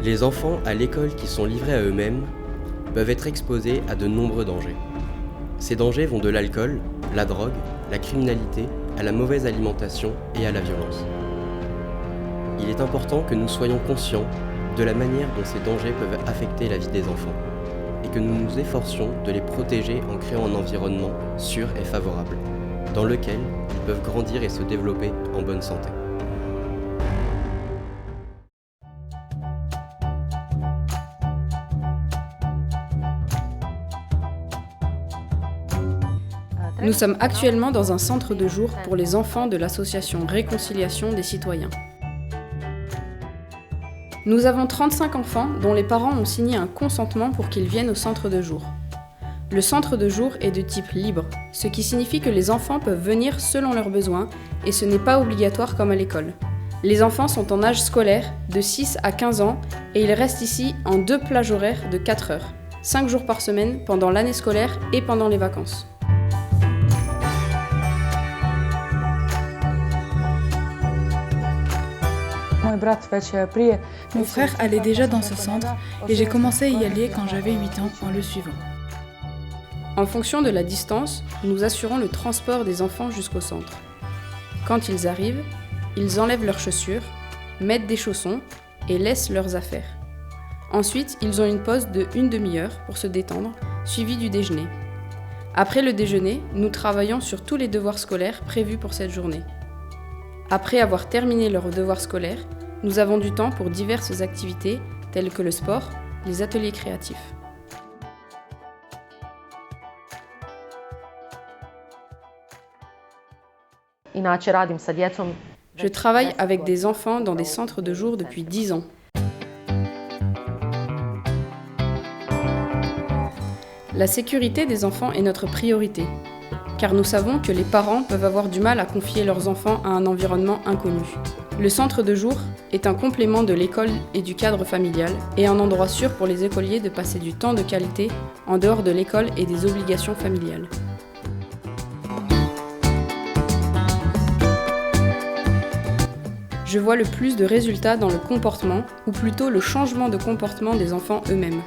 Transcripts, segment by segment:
Les enfants à l'école qui sont livrés à eux-mêmes peuvent être exposés à de nombreux dangers. Ces dangers vont de l'alcool, la drogue, la criminalité, à la mauvaise alimentation et à la violence. Il est important que nous soyons conscients de la manière dont ces dangers peuvent affecter la vie des enfants et que nous nous efforcions de les protéger en créant un environnement sûr et favorable, dans lequel ils peuvent grandir et se développer en bonne santé. Nous sommes actuellement dans un centre de jour pour les enfants de l'association Réconciliation des citoyens. Nous avons 35 enfants dont les parents ont signé un consentement pour qu'ils viennent au centre de jour. Le centre de jour est de type libre, ce qui signifie que les enfants peuvent venir selon leurs besoins et ce n'est pas obligatoire comme à l'école. Les enfants sont en âge scolaire de 6 à 15 ans et ils restent ici en 2 plages horaires de 4 heures, 5 jours par semaine pendant l'année scolaire et pendant les vacances. Mon frère allait déjà dans ce centre et j'ai commencé à y aller quand j'avais 8 ans en le suivant. En fonction de la distance, nous assurons le transport des enfants jusqu'au centre. Quand ils arrivent, ils enlèvent leurs chaussures, mettent des chaussons et laissent leurs affaires. Ensuite, ils ont une pause de 1 demi-heure pour se détendre, suivie du déjeuner. Après le déjeuner, nous travaillons sur tous les devoirs scolaires prévus pour cette journée. Après avoir terminé leurs devoirs scolaires, nous avons du temps pour diverses activités telles que le sport, les ateliers créatifs. Je travaille avec des enfants dans des centres de jour depuis 10 ans. La sécurité des enfants est notre priorité, car nous savons que les parents peuvent avoir du mal à confier leurs enfants à un environnement inconnu. Le centre de jour est un complément de l'école et du cadre familial et un endroit sûr pour les écoliers de passer du temps de qualité en dehors de l'école et des obligations familiales. Je vois le plus de résultats dans le comportement, ou plutôt le changement de comportement des enfants eux-mêmes.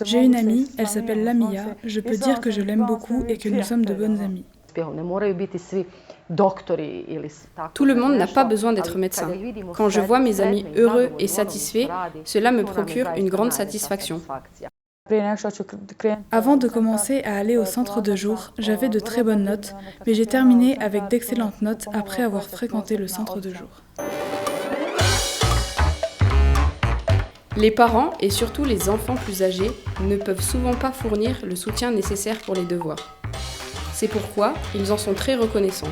J'ai une amie, elle s'appelle Lamia, je peux dire que je l'aime beaucoup et que nous sommes de bonnes amies. Tout le monde n'a pas besoin d'être médecin. Quand je vois mes amis heureux et satisfaits, cela me procure une grande satisfaction. Avant de commencer à aller au centre de jour, j'avais de très bonnes notes, mais j'ai terminé avec d'excellentes notes après avoir fréquenté le centre de jour. Les parents, et surtout les enfants plus âgés, ne peuvent souvent pas fournir le soutien nécessaire pour les devoirs. C'est pourquoi ils en sont très reconnaissants.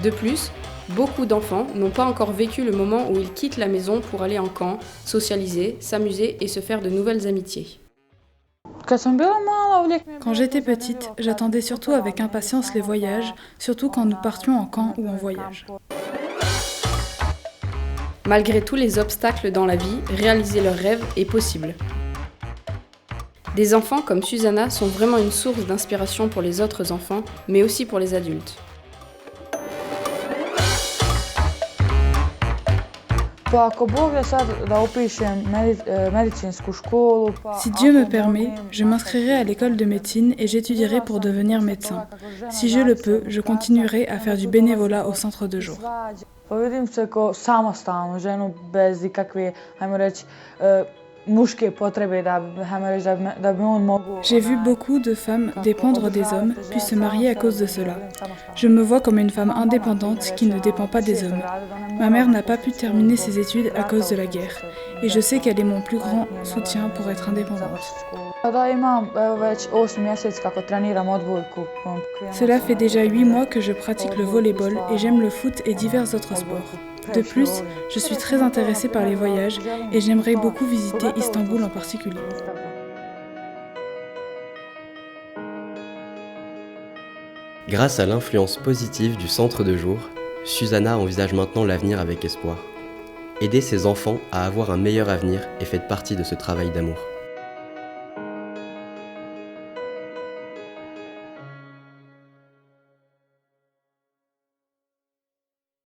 De plus, beaucoup d'enfants n'ont pas encore vécu le moment où ils quittent la maison pour aller en camp, socialiser, s'amuser et se faire de nouvelles amitiés. Quand j'étais petite, j'attendais surtout avec impatience les voyages, surtout quand nous partions en camp ou en voyage. Malgré tous les obstacles dans la vie, réaliser leurs rêves est possible. Des enfants comme Susanna sont vraiment une source d'inspiration pour les autres enfants, mais aussi pour les adultes. Si Dieu me permet, je m'inscrirai à l'école de médecine et j'étudierai pour devenir médecin. Si je le peux, je continuerai à faire du bénévolat au centre de jour. J'ai vu beaucoup de femmes dépendre des hommes, puis se marier à cause de cela. Je me vois comme une femme indépendante qui ne dépend pas des hommes. Ma mère n'a pas pu terminer ses études à cause de la guerre, et je sais qu'elle est mon plus grand soutien pour être indépendante. Cela fait déjà 8 mois que je pratique le volleyball et j'aime le foot et divers autres sports. De plus, je suis très intéressée par les voyages et j'aimerais beaucoup visiter Istanbul en particulier. Grâce à l'influence positive du centre de jour, Susanna envisage maintenant l'avenir avec espoir. Aider ses enfants à avoir un meilleur avenir est fait partie de ce travail d'amour.